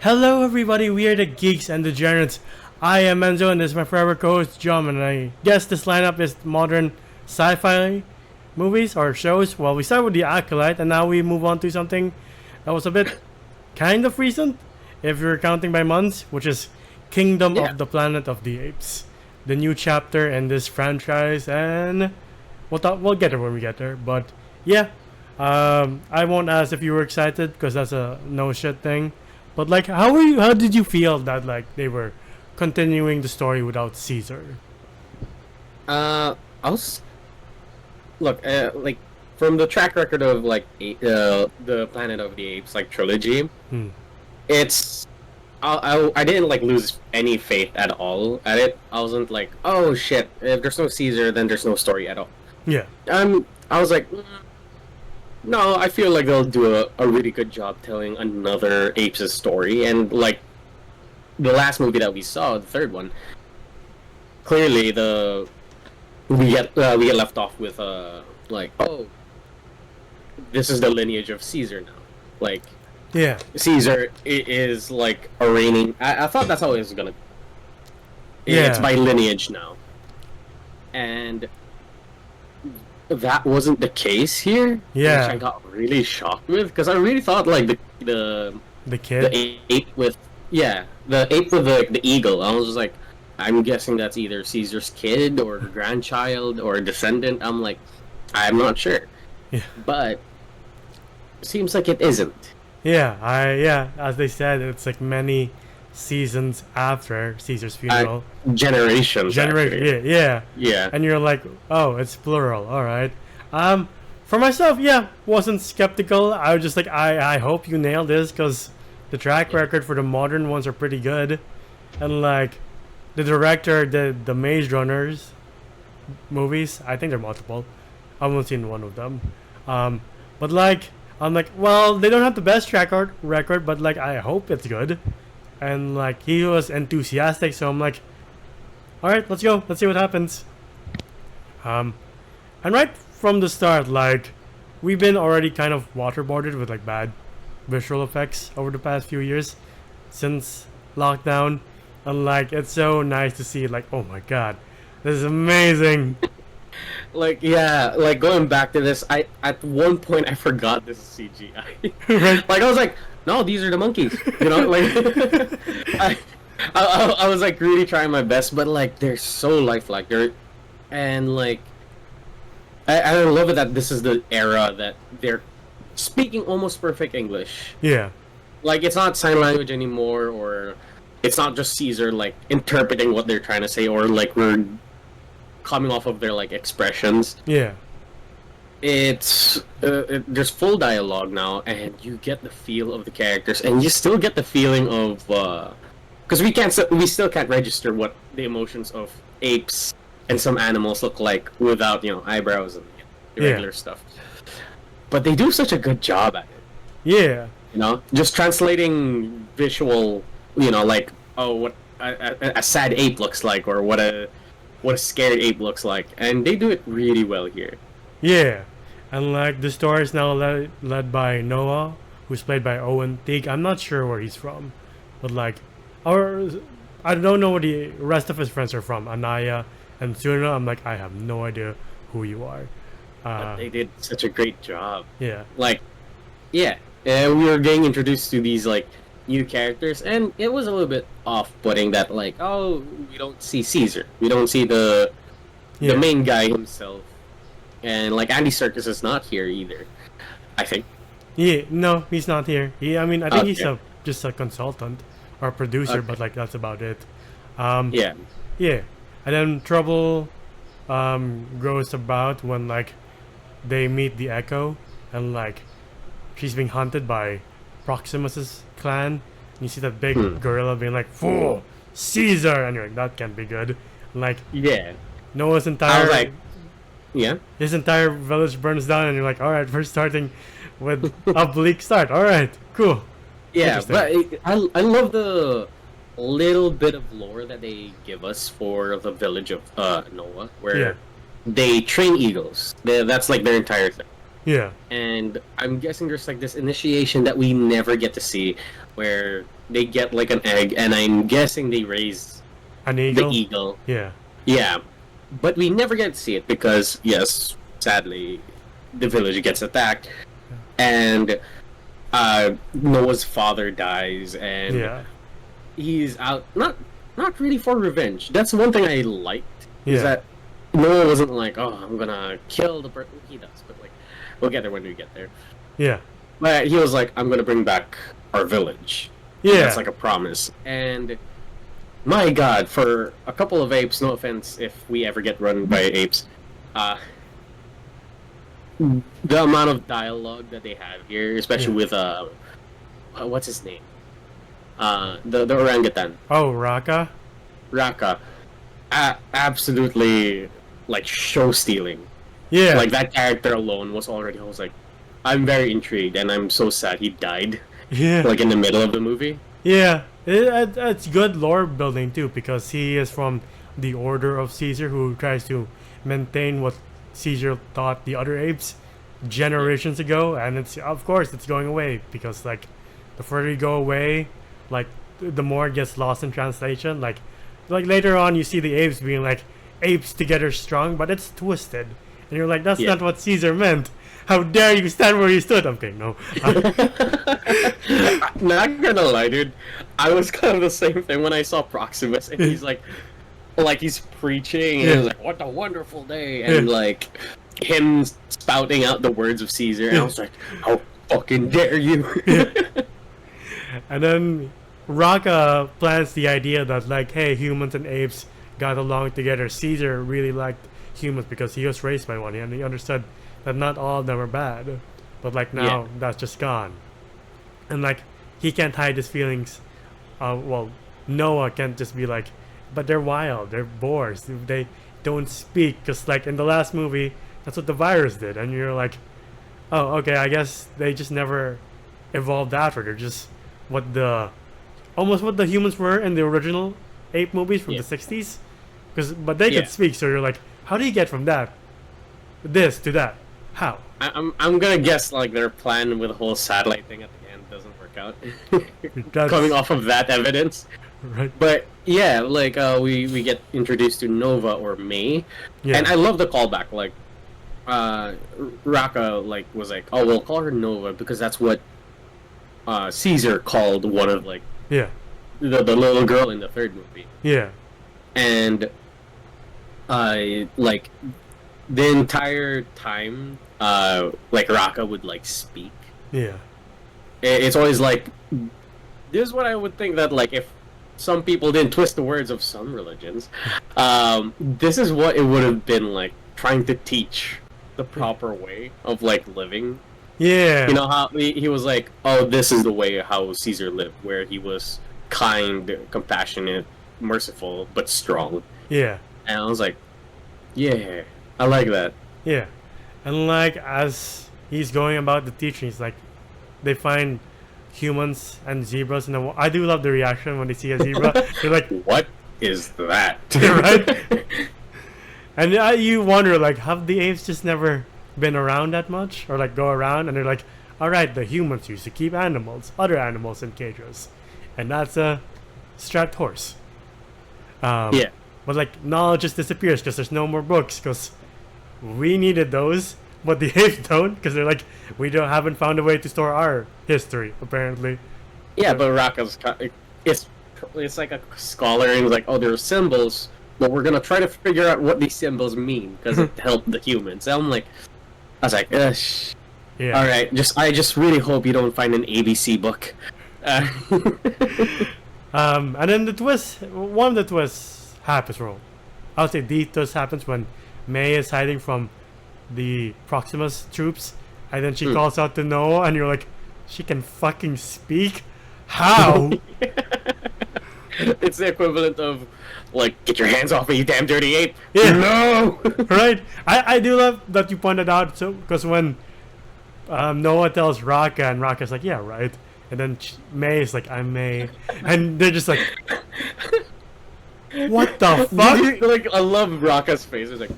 Hello, everybody. We are the Geeks and Degenerates. I am Enzo, and this is my forever co-host John. And I guess this lineup is modern sci-fi movies or shows. Well, we start with the Acolyte, and now we move on to something that was a bit kind of recent, if you're counting by months, which is Kingdom Yeah. of the Planet of the Apes, the new chapter in this franchise. And we'll get there when we get there. But yeah, I won't ask if you were excited because that's a no shit thing. But like, how were you? How did you feel that like they were continuing the story without Caesar? I was look like from the track record of the Planet of the Apes like trilogy. Hmm. It's I didn't like lose any faith at all at it. I wasn't like, oh shit, if there's no Caesar, then there's no story at all. Yeah. I was like, no, I feel like they'll do a really good job telling another Apes' story, and like the last movie that we saw, the third one, clearly we get left off with like, oh, this is the lineage of Caesar now. Like Yeah. Caesar is like a reigning. I thought that's how it was gonna. It's Yeah. by lineage now, and that wasn't the case here. Yeah. Which I got really shocked with because I really thought like The kid. the ape with the ape with the eagle. I was just like, I'm guessing that's either Caesar's kid or grandchild or descendant. I'm like, I'm not sure, Yeah. but seems like it isn't. Yeah. As they said, it's like many seasons after Caesar's funeral. Generations. Generation. actually. Yeah. Yeah. And you're like, oh, it's plural. All right. For myself, yeah, wasn't skeptical. I was just like, I hope you nail this because the track record for the modern ones are pretty good, and like, the director did the Maze Runners movies. I think they're multiple. I've only seen one of them. But like, I'm like, well, they don't have the best record, but like, I hope it's good. And like, he was enthusiastic, so I'm like, all right, let's go. Let's see what happens. And right from the start, like, we've been already kind of waterboarded with like bad visual effects over the past few years since lockdown. And like, it's so nice to see, like, oh my god, this is amazing. Like like going back to this, I at one point I forgot this is CGI. Right? Like I was like, no, these are the monkeys. You know, like I was like really trying my best, but like they're so lifelike. And like I love it that this is the era that they're speaking almost perfect English. Yeah. Like it's not sign language anymore, or it's not just Caesar like interpreting what they're trying to say, or like we're coming off of their like expressions. Yeah. There's full dialogue now, and you get the feel of the characters, and you still get the feeling of because we still can't register what the emotions of apes and some animals look like without eyebrows and the Yeah. regular stuff. But they do such a good job at it. Yeah. Just translating visual, like, oh, what a sad ape looks like, or what a scared ape looks like, and they do it really well here. Yeah. And like, the story is now led by Noah, who's played by Owen Teague. I'm not sure where he's from, but like, or I don't know where the rest of his friends are from. Anaya and Suna. I'm like, I have no idea who you are. But they did such a great job. Yeah. Like, yeah, we were getting introduced to these like new characters, and it was a little bit off-putting that like, oh, we don't see Caesar, we don't see the Yeah. main guy himself, and like Andy Serkis is not here either. I think. Yeah, no, he's not here. I mean, I think he's Okay. just a consultant or a producer, Okay. but like that's about it. Yeah. Yeah, and then trouble goes about when like they meet the Echo, and like she's being hunted by Proximus's clan. You see that big gorilla being like, "Fool, Caesar," and you're like, that can't be good. And, like, Yeah. Noah's I entire was like, yeah. his entire village burns down, and you're like, all right, we're starting with a bleak start. All right, cool. Yeah, Interesting. but I love the little bit of lore that they give us for the village of Noah, where Yeah. they train eagles. That's like their entire thing. Yeah. And I'm guessing there's like this initiation that we never get to see, where they get like an egg, and I'm guessing they raise An eagle. the eagle. Yeah. Yeah, but we never get to see it because, yes, sadly, the village gets attacked, and Noah's father dies, and Yeah. he's out not really for revenge. That's one thing I liked is Yeah. that Noah wasn't like, oh, I'm gonna kill the person. He does, but like, we'll get there when we get there. Yeah. But he was like, I'm gonna bring back our village. Yeah. That's like a promise. And my God, for a couple of apes, no offense if we ever get run by apes, the amount of dialogue that they have here, especially with what's his name? The orangutan, Oh, Raka. Raka, absolutely like show stealing. Yeah. Like that character alone was already. I was like, I'm very intrigued, and I'm so sad he died. Yeah. Like in the middle of the movie. Yeah, it's good lore building too because he is from the Order of Caesar who tries to maintain what Caesar taught the other apes generations ago, and it's of course it's going away because like the further you go away, like the more it gets lost in translation. Like later on you see the apes being like apes together strong, but it's twisted, and you're like that's not what Caesar meant. How dare you stand where you stood? Okay, no. Not gonna lie, dude. I was kind of the same thing when I saw Proximus, and he's like he's preaching, and Yeah. he's like, "What a wonderful day," and like him spouting out the words of Caesar, and I was like, "How fucking dare you!" And then Raka plants the idea that like, hey, humans and apes got along together. Caesar really liked humans because he was raised by one, and he understood that not all of them are bad. But like now, that's just gone. And like, he can't hide his feelings. Well, Noah can't just be like, but they're wild, they're boars, they don't speak. Because like in the last movie, that's what the virus did. And you're like, oh, okay, I guess they just never evolved after. They're just almost what the humans were in the original ape movies from the 60s. But they could speak, so you're like, how do you get from this to that? How? I'm gonna guess like their plan with the whole satellite thing at the end doesn't work out. That's- Coming off of that evidence. Right. But yeah, like we get introduced to Nova or May, Yeah. and I love the callback. Like, Raka like was like, "Oh, we'll call her Nova because that's what Caesar called one of like Yeah. the little girl in the third movie." Yeah. And like the entire time, like Raka would like speak. Yeah. It's always like this is what I would think that like if some people didn't twist the words of some religions, this is what it would have been like trying to teach the proper way of like living. Yeah. You know how he was like, oh, this is the way how Caesar lived, where he was kind, compassionate, merciful, but strong. Yeah. And I was like, yeah, I like that. Yeah. And like as he's going about the teaching, he's like they find humans and zebras and I do love the reaction when they see a zebra. They're like, What is that? right? And you wonder like, have the apes just never been around that much or like go around? And they're like, all right, the humans used to keep other animals in cages, and that's a strapped horse. Yeah. But like knowledge just disappears because there's no more books because we needed those, but the apes don't because they're like haven't found a way to store our history apparently. Yeah, but Raka's it's like a scholar and he's like, oh, there are symbols, but we're gonna try to figure out what these symbols mean because it helped the humans. And I was like, Yeah. all right, I just really hope you don't find an ABC book. And then one of the twists happens, bro. I would say the twist happens when May is hiding from the Proximus troops, and then she calls out to Noah, and you're like, she can fucking speak? How? It's the equivalent of like, get your hands off me, you damn dirty ape. Yeah. No. Right? I do love that you pointed out, so because when Noah tells Raka, and Raka's like, yeah, right. And then May is like, I'm May. And they're just like, what the fuck? Like, I love Raka's face. It's like,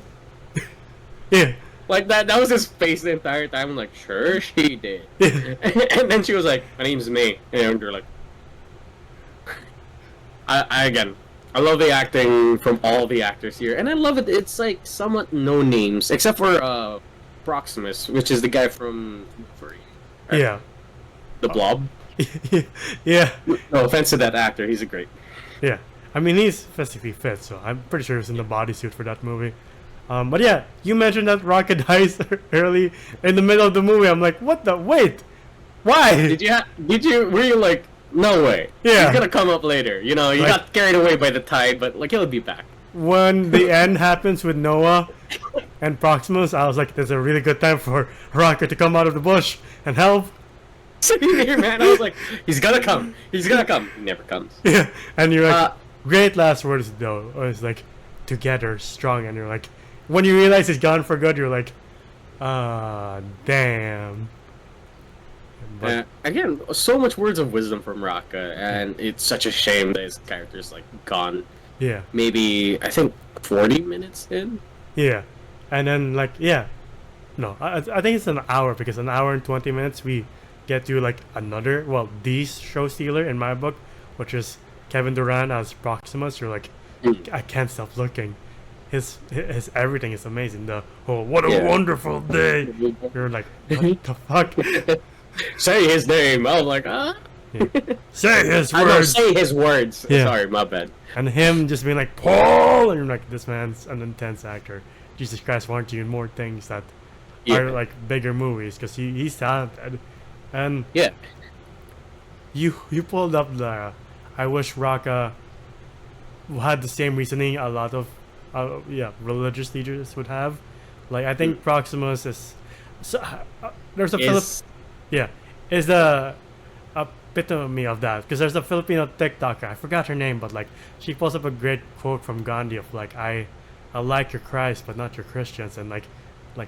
Yeah. like that was his face the entire time. I'm like, sure she did. And then she was like, my name's May. And they're like, I again, I love the acting from all the actors here, and I love it. It's like somewhat no names, except for Proximus, which is the guy from Furry, right? Yeah. The Blob. Yeah. No offense to that actor, he's a great. Yeah. I mean, he's physically fit, so I'm pretty sure he was in the bodysuit for that movie. But yeah, you mentioned that Rocket dies early in the middle of the movie. I'm like, what the? Wait, why? Did you? Were you like, no way? Yeah. He's gonna come up later. You know, you Like- got carried away by the tide, but like he'll be back. When the end happens with Noah and Proximus, I was like, there's a really good time for Rocket to come out of the bush and help. Sitting there, man, I was like, he's gonna come. He's gonna come. He never comes. Yeah, and you're like, great last words though. It's like, together, strong, and you're like, when you realize he's gone for good, you're like, damn. But, Again, so much words of wisdom from Raka, and it's such a shame that his character's like gone. yeah, Maybe I think 40 minutes in. yeah, and then like, yeah, no, I think it's an hour because an hour and 20 minutes we get to like another, well, the show stealer in my book, which is Kevin Durant as Proximus. You're like, I can't stop looking. His everything is amazing. The whole what a wonderful day. You're like, what the fuck? Say his name. I was like, Yeah. Say his I know, words. say his words. Yeah. Sorry, my bad. And him just being like, Paul, and you're like, this man's an intense actor. Jesus Christ, why aren't you in more things that are like bigger movies? Because he's talented. And Yeah. you pulled up the I wish Raka had the same reasoning a lot of religious leaders would have. Like I think Proximus is there's a is the epitome of that, because there's a Filipino TikToker, I forgot her name, but like she posts up a great quote from Gandhi of like, I like your Christ but not your Christians, and like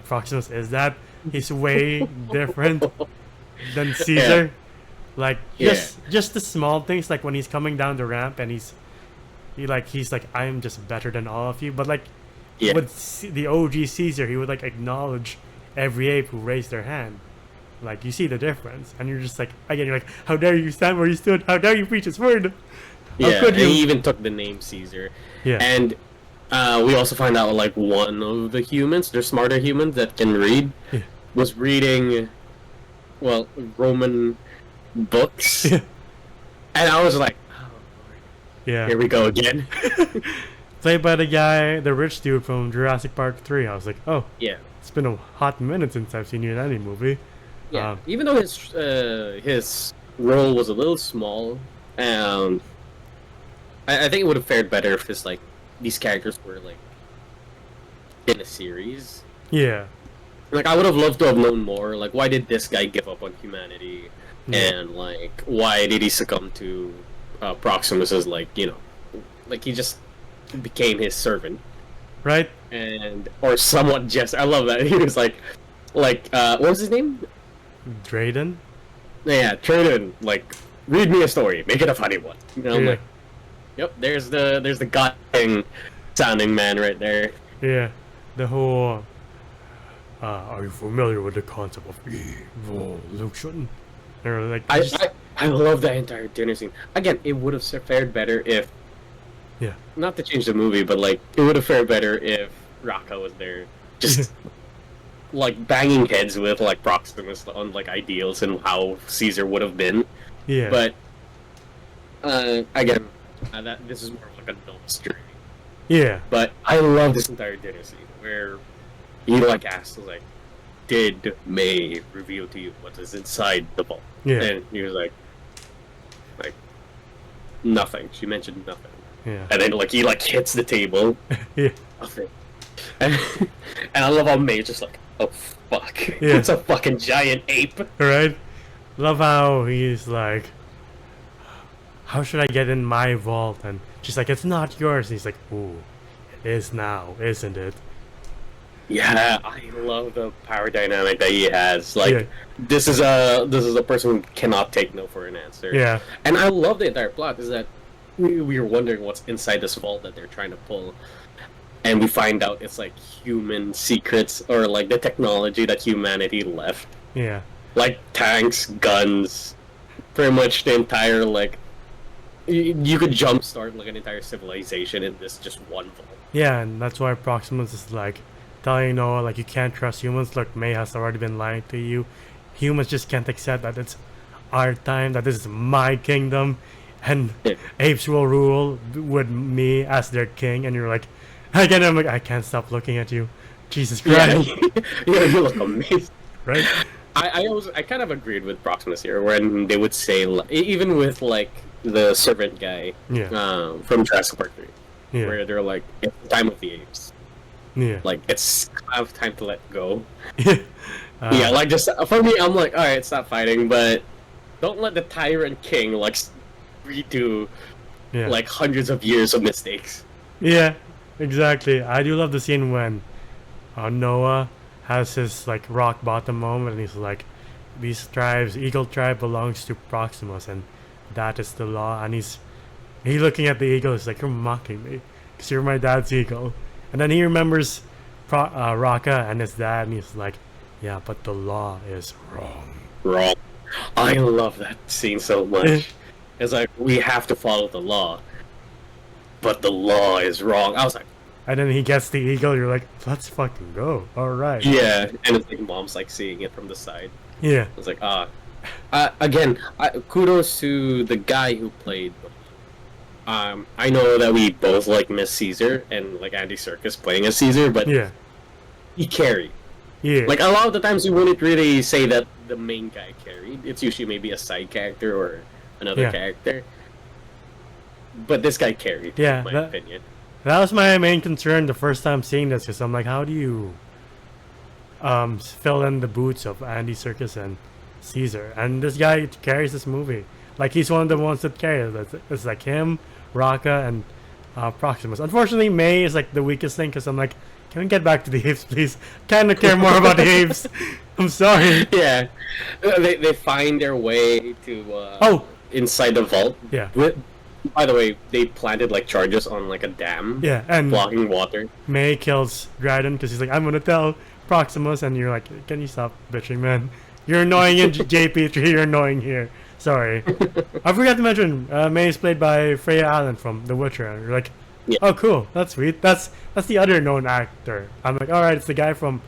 Proximus is that. He's way different than Caesar. Like just the small things, like when he's coming down the ramp and he's like I'm just better than all of you, but like with the OG Caesar, he would like acknowledge every ape who raised their hand. Like you see the difference, and you're just like, again, you're like, how dare you stand where you stood? How dare you preach his word? Yeah, could and you? he even took the name Caesar. Yeah. And we also find out like one of the humans, they're smarter humans that can read, was reading, well, Roman books. Yeah. And I was like, oh, Yeah. here we go again. Played by the rich dude from Jurassic Park 3. I was like, oh, Yeah. it's been a hot minute since I've seen you in any movie. Yeah. Even though his role was a little small, I think it would have fared better if these characters were like in a series. Yeah. Like I would have loved to have known more. Like why did this guy give up on humanity, and like why did he succumb to Proximus as like he just became his servant, Right? and or somewhat just. I love that he was like what was his name? Drayden? Yeah, Trayden, like, read me a story, make it a funny one. I'm like, yep, there's the god-king sounding man right there. Yeah. The whole are you familiar with the concept of evolution? Or like I love that entire dinner scene. Again, it would have fared better if, not to change the movie, but like it would have fared better if Raka was there, just like banging heads with like Proximus on like ideals and how Caesar would have been. Yeah. But again, this is more of like a notes journey. Yeah. But I love this entire dinner scene where he like asks like, "Did May reveal to you what is inside the vault?" Yeah. And he was like nothing. She mentioned nothing. Yeah. And then like he like hits the table. Yeah. Nothing. And I love how May's just like, oh fuck, Yeah. it's a fucking giant ape. Right? Love how he's like, how should I get in my vault? And she's like, it's not yours. And he's like, ooh, it is now, isn't it? Yeah, I love the power dynamic that he has. Like, Yeah. this is a person who cannot take no for an answer. Yeah. And I love the entire plot. Is that we were wondering what's inside this vault that they're trying to pull, and we find out it's like human secrets or like the technology that humanity left, Yeah. like tanks, guns, pretty much the entire like you could jumpstart like an entire civilization in this just one vault. Yeah, and that's why Proximus is like telling you know like you can't trust humans. Look, May has already been lying to you. Humans just can't accept that it's our time, that this is my kingdom, and Yeah. apes will rule with me as their king. And you're like, again, I'm like, I can't stop looking at you. Jesus Yeah, Christ, yeah, you look amazing. right? I kind of agreed with Proximus here when they would say even with like the servant guy Yeah, from Jurassic Park 3, yeah, where they're like it's the time of the apes, yeah. like it's kind of time to let go. Uh, Yeah, like just for me, I'm like, all right, stop fighting, but don't let the tyrant king like redo yeah. like hundreds of years of mistakes. Yeah, exactly. I do love the scene when Noah has his like rock bottom moment, and he's like, "These tribes, Eagle tribe belongs to Proximus, and that is the law." And he looking at the eagle. He's like, "You're mocking me, because you're my dad's eagle." And then he remembers Raka and his dad, and he's like, "Yeah, but the law is wrong." Wrong. I love that scene so much. It's like we have to follow the law, but the law is wrong. I was like, And then he gets the eagle. You're like, "Let's fucking go!" All right. yeah, and it's like mom's like seeing it from the side. Yeah. It's like again, kudos to the guy who played. I know that we both like Miss Caesar and like Andy Serkis playing as Caesar, but Yeah. he carried. Yeah. Like a lot of the times, you wouldn't really say that the main guy carried. It's usually maybe a side character or another Yeah. character. But this guy carried, Yeah, in my that- opinion. That was my main concern the first time seeing this, because I'm like, how do you fill in the boots of Andy Serkis and Caesar? And this guy carries this movie. Like, he's one of the ones that carries it. It's like him, Raka, and Proximus. Unfortunately, May is like the weakest thing, because I'm like, can we get back to the apes, please? Kind of care more about the apes. I'm sorry. Yeah, they find their way to Oh! inside the vault. Yeah. By the way, they planted like charges on like a dam, Yeah, and blocking water. May kills Dryden because he's like, I'm gonna tell Proximus, and you're like, can you stop bitching, man? You're annoying in JP3, you're annoying here. Sorry. I forgot to mention, May is played by Freya Allen from The Witcher, and you're like, Yeah. oh cool, that's sweet. That's the other known actor. I'm like, alright, it's the guy from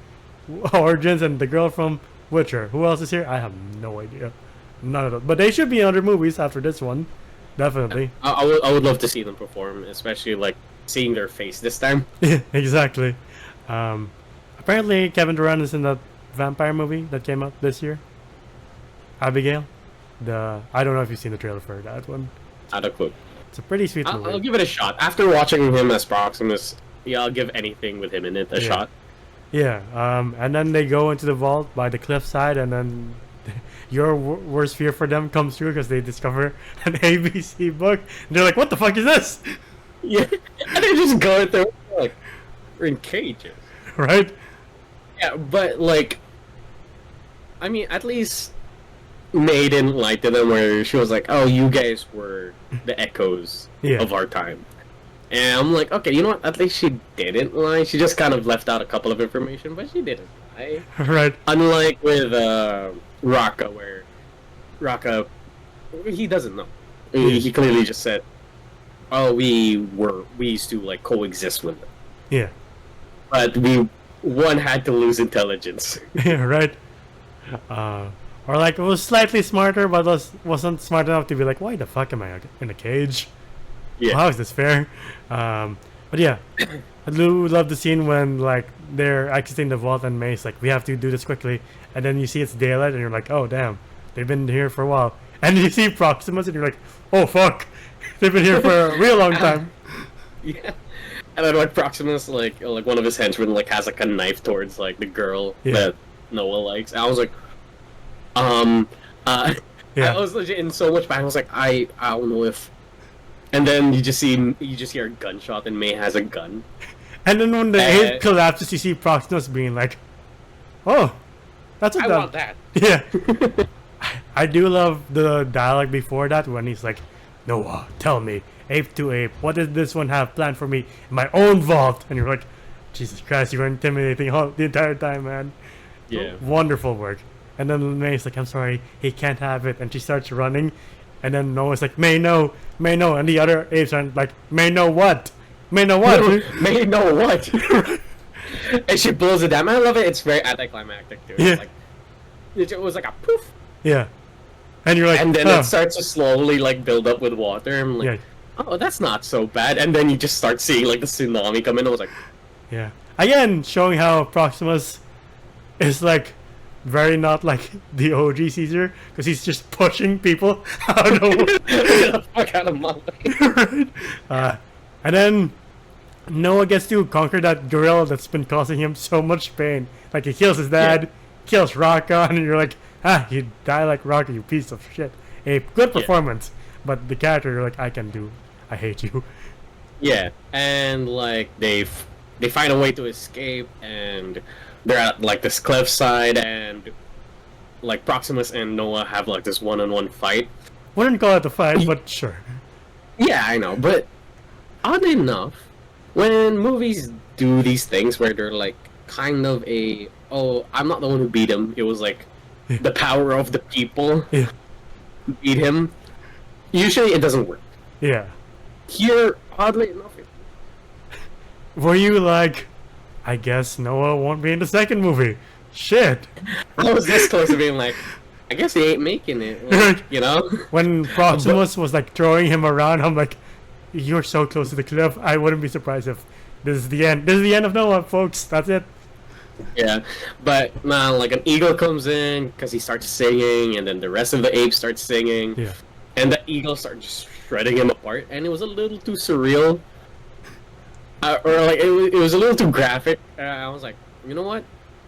Origins and the girl from Witcher. Who else is here? I have no idea. None of them. But they should be in other movies after this one. Definitely. I would love to see them perform, especially like seeing their face this time. Yeah, exactly. Apparently, Kevin Durant is in that vampire movie that came out this year. Abigail. I don't know if you've seen the trailer for that one. Not a clue. It's a pretty sweet movie. I'll give it a shot. After watching him as Proximus, yeah, I'll give anything with him in it a Yeah. shot. Yeah. And then they go into the vault by the cliffside, and then your worst fear for them comes true because they discover an ABC book. And they're like, "What the fuck is this?" Yeah, and they just go through like we're in cages. Right? Yeah, but like, I mean, at least May didn't lie to them where she was like, "Oh, you guys were the echoes Yeah. of our time." And I'm like, okay, you know what? At least she didn't lie. She just kind of left out a couple of information, but she didn't lie. Right. Unlike with Raka, where Raka, he doesn't know. He clearly just said, "Oh, we used to like coexist with them, Yeah. but one had to lose intelligence." Yeah. Right. Or like it was slightly smarter, but wasn't smart enough to be like, "Why the fuck am I in a cage? Yeah, How is this fair?" But yeah, I do love the scene when like they're exiting the vault and May's like, "We have to do this quickly," and then you see it's daylight and you're like, "Oh damn, they've been here for a while." And you see Proximus and you're like, "Oh fuck, they've been here for a real long time." yeah. And then like Proximus, like one of his henchmen, like has like a knife towards like the girl Yeah. that Noah likes. And I was like, Yeah. I was legit in so much pain. I was like, I don't know if. And then you just hear a gunshot, and May has a gun. And then when the ape collapses, you see Proximus being like, "Oh, that's what I that." want that. Yeah. I do love the dialogue before that when he's like, "Noah, tell me, ape to ape, what does this one have planned for me in my own vault?" And you're like, Jesus Christ, you were intimidating the entire time, man. Yeah. Wonderful work. And then May's like, "I'm sorry, he can't have it," and she starts running, And then Noah's like, May no, and the other apes are like, May no what? May no what? May know what? And she blows it down. I love it. It's very anticlimactic too. Yeah. Like, it was like a poof. Yeah. And you're like, And then oh. it starts to slowly like build up with water. I'm like, Yeah. oh, that's not so bad. And then you just start seeing like the tsunami come in. I was like, Yeah. Again, showing how Proximus is like very not like the OG Caesar, because he's just pushing people out of get the fuck out of my way. right? And then Noah gets to conquer that gorilla that's been causing him so much pain. Like, he kills his dad, kills Rocka, and you're like, you die like Rocka, you piece of shit. A good performance, but the character, you're like, I hate you. Yeah, and like they find a way to escape, and they're at like this cliffside, and like Proximus and Noah have like this one-on-one fight. Wouldn't call it a fight, but sure. Yeah, I know, but oddly enough, when movies do these things where they're like kind of I'm not the one who beat him, it was like the power of the people Yeah. beat him, usually it doesn't work. Yeah. Here, oddly enough, Were you like, I guess Noah won't be in the second movie? Shit. I was this close to being like, I guess he ain't making it, like, you know? When Proximus was like throwing him around, I'm like, you're so close to the cliff. I wouldn't be surprised if this is the end. This is the end of Noah, folks. That's it. Yeah, but now like an eagle comes in because he starts singing, and then the rest of the apes start singing, Yeah. and the eagle starts just shredding him apart, and it was a little too surreal, or like it was a little too graphic. I was like, you know what?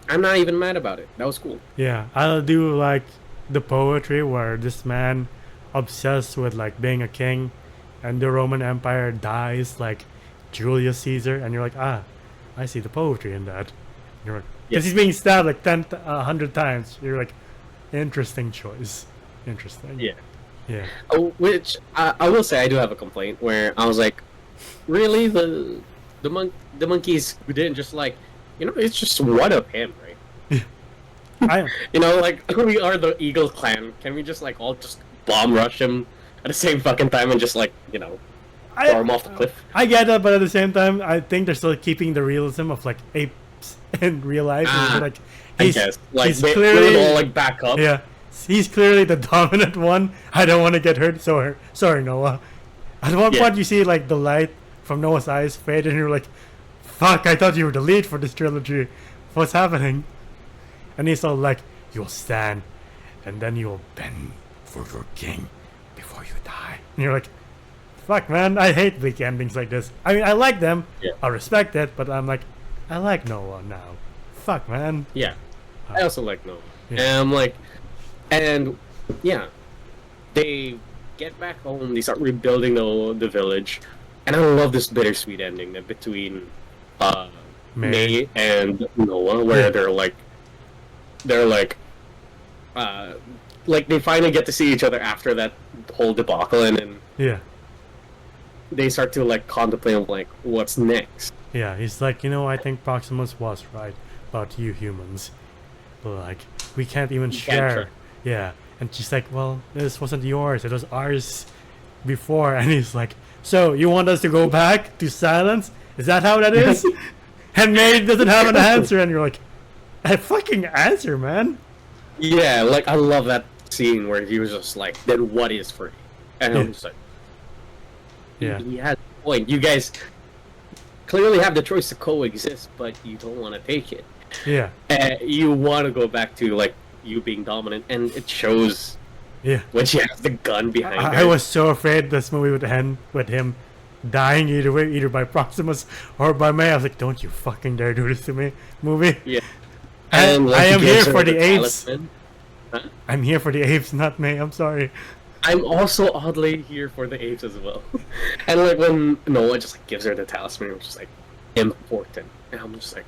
I'm not even mad about it. That was cool. Yeah, I'll do like the poetry where this man obsessed with like being a king, and the Roman Empire dies like Julius Caesar, and you're like, I see the poetry in that. You're like, because he's being stabbed like 100 times. You're like, interesting choice. Interesting. Yeah. Yeah. Oh, which I will say I do have a complaint where I was like, really the monkeys didn't just like, it's just one of him, right? I Like we are the Eagle clan. Can we just like all just bomb rush him at the same fucking time and just like throw him off the cliff? I get that, but at the same time, I think they're still keeping the realism of like apes in real life. Like I guess like he's they clearly would all like back up. Yeah, he's clearly the dominant one. I don't want to get hurt. Sorry, Noah. At one point, you see like the light from Noah's eyes fade, and you're like, "Fuck! I thought you were the lead for this trilogy. What's happening?" And he's all like, "You'll stand, and then you'll bend for your king before you die." And you're like, "Fuck, man! I hate weak endings like this. I mean, I like them. Yeah. I respect it, but I'm like, I like Noah now. Fuck, man." Yeah, I also like Noah. Yeah. And I'm like, and yeah, they get back home. They start rebuilding the village, and I love this bittersweet ending that between May and Noah, where they're like they finally get to see each other after that whole debacle, and then Yeah. they start to like contemplate like what's next. Yeah, he's like, I think Proximus was right about you humans. But like, we can't even share. trust. Yeah. And she's like, well, this wasn't yours. It was ours before. And he's like, so you want us to go back to silence? Is that how that is? And May doesn't have an answer. And you're like, a fucking answer, man. Yeah, like I love that scene where he was just like, then what is free? And I'm just like, Yeah. he has a point. You guys clearly have the choice to coexist, but you don't want to take it. Yeah. You want to go back to like you being dominant, and it shows Yeah. when she has the gun behind her. I was so afraid this movie would end with him dying either way, either by Proximus or by May. I was like, don't you fucking dare do this to me, movie. Yeah. And I he am here gives her for the apes. talisman. Huh? I'm here for the apes, not May. I'm sorry. I'm also oddly here for the apes as well. And like when Noah just like gives her the talisman, which is like important, and I'm just like,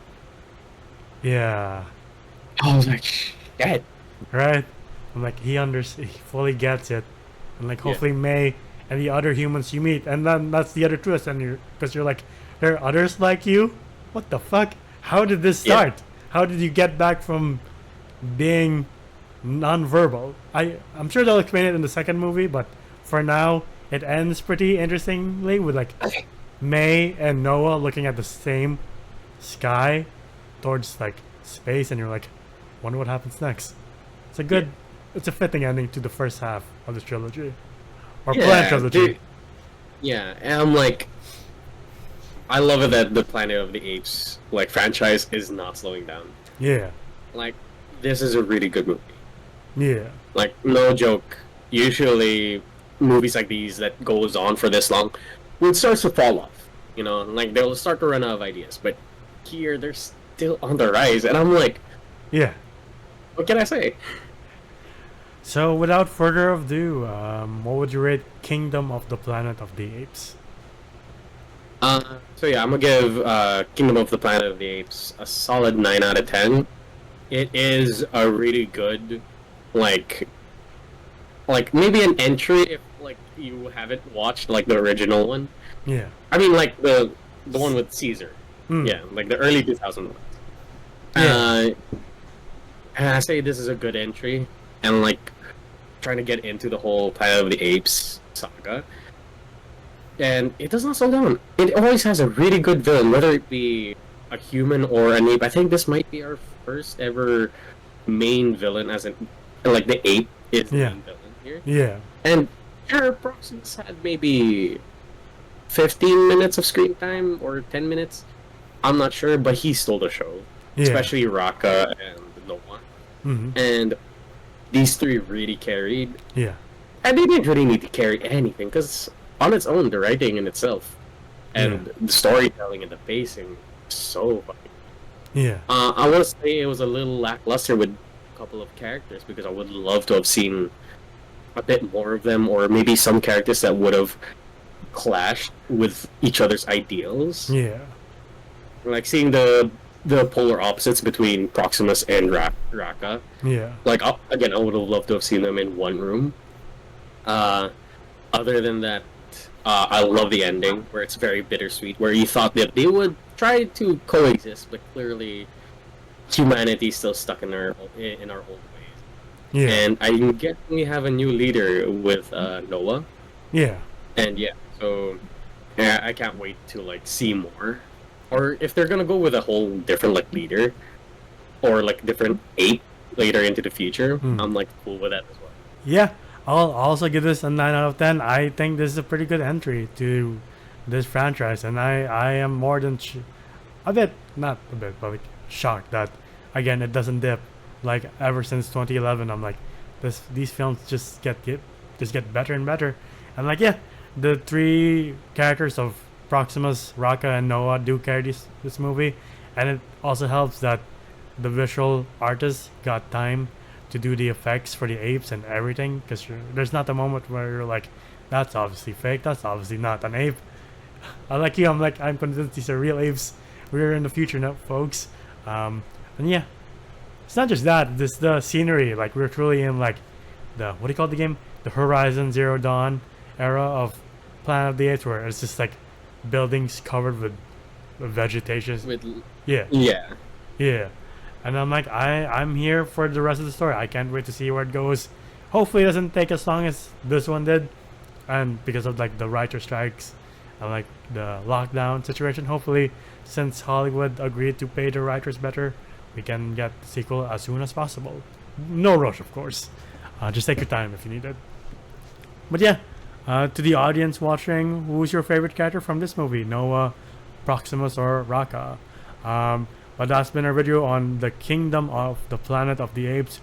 Yeah. I was like, shit. Right? I'm like, he fully gets it. And like, hopefully May and the other humans you meet. And then that's the other twist. And because you're like, there are others like you? What the fuck? How did this start? How did you get back from being non-verbal? I'm sure they'll explain it in the second movie, but for now, it ends pretty interestingly with like Okay. May and Noah looking at the same sky towards like space, and you're like, wonder what happens next. It's a good, it's a fitting ending to the first half of this trilogy, or planned trilogy. dude. Yeah, and I'm like, I love it that the Planet of the Apes like franchise is not slowing down. Yeah, Like, this is a really good movie. yeah, Like, no joke. Usually, movies like these that goes on for this long, it starts to fall off. You know, like they'll start to run out of ideas. But here, they're still on the rise, and I'm like, yeah. what can I say? So without further ado, what would you rate Kingdom of the Planet of the Apes? So yeah, I'm gonna give Kingdom of the Planet of the Apes a solid 9 out of 10. It is a really good, like maybe an entry if like you haven't watched like the original one. Yeah. I mean, like the one with Caesar. Mm. Yeah, like the early 2000 ones. Yeah. And I say this is a good entry, and like trying to get into the whole Planet of the Apes saga. And it does not slow down. It always has a really good villain, whether it be a human or an ape. I think this might be our first ever main villain, as in like the ape is the main villain here. Yeah. And sure, Proximus had maybe 15 minutes of screen time or 10 minutes. I'm not sure, but he stole the show. Yeah. Especially Raka and Noah. Mm-hmm. And these three really carried. Yeah. And they didn't really need to carry anything, because on its own, the writing in itself and the storytelling and the pacing is so fucking. Yeah. I want to say it was a little lackluster with a couple of characters, because I would love to have seen a bit more of them, or maybe some characters that would have clashed with each other's ideals. Yeah. Like seeing the polar opposites between Proximus and Raka. Yeah. Like, again, I would have loved to have seen them in one room. Other than that, I love the ending, where it's very bittersweet, where you thought that they would try to coexist, but clearly humanity's still stuck in our old ways. Yeah. And I guess we have a new leader with Noah. Yeah. And yeah, so yeah, I can't wait to like see more. Or if they're gonna go with a whole different like leader, or like different ape later into the future, I'm like cool with that as well. Yeah. I'll also give this a 9 out of 10. I think this is a pretty good entry to this franchise, and I am more than not a bit, but like shocked that again it doesn't dip. Like ever since 2011, I'm like, these films just get better and better, and like yeah, the three characters of Proximus, Raka, and Noah do carry this movie, and it also helps that the visual artists got time to do the effects for the apes and everything, because there's not a moment where you're like, that's obviously fake, that's obviously not an ape. I'm convinced these are real apes. We're in the future now, folks. And yeah, it's not just that, this the scenery, like we're truly in like the, what do you call the game, the Horizon Zero Dawn era of Planet of the Apes, where it's just like buildings covered with vegetation. Yeah. And I'm like, I'm here for the rest of the story. I can't wait to see where it goes. Hopefully it doesn't take as long as this one did. And because of like the writer strikes and like the lockdown situation, hopefully since Hollywood agreed to pay the writers better, we can get the sequel as soon as possible. No rush, of course. Just take your time if you need it. But yeah, to the audience watching, who's your favorite character from this movie? Noah, Proximus, or Raka? But that's been our video on the Kingdom of the Planet of the Apes.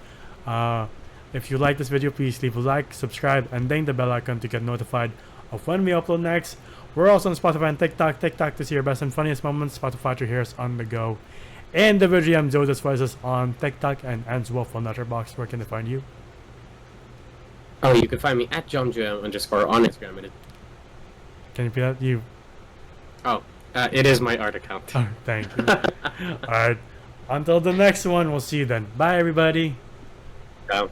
If you like this video, please leave a like, subscribe, and ding the bell icon to get notified of when we upload next. We're also on Spotify and TikTok to see your best and funniest moments. Spotify to hear us on the go. And the video I'm Joseph's Voices on TikTok and Anne's Wolf on Letterboxd. Where can they find you? Oh, you can find me at JomJam_ on Instagram. Can you repeat that? Oh, it is my art account. Oh, thank you. Alright. Until the next one, we'll see you then. Bye, everybody. Ciao.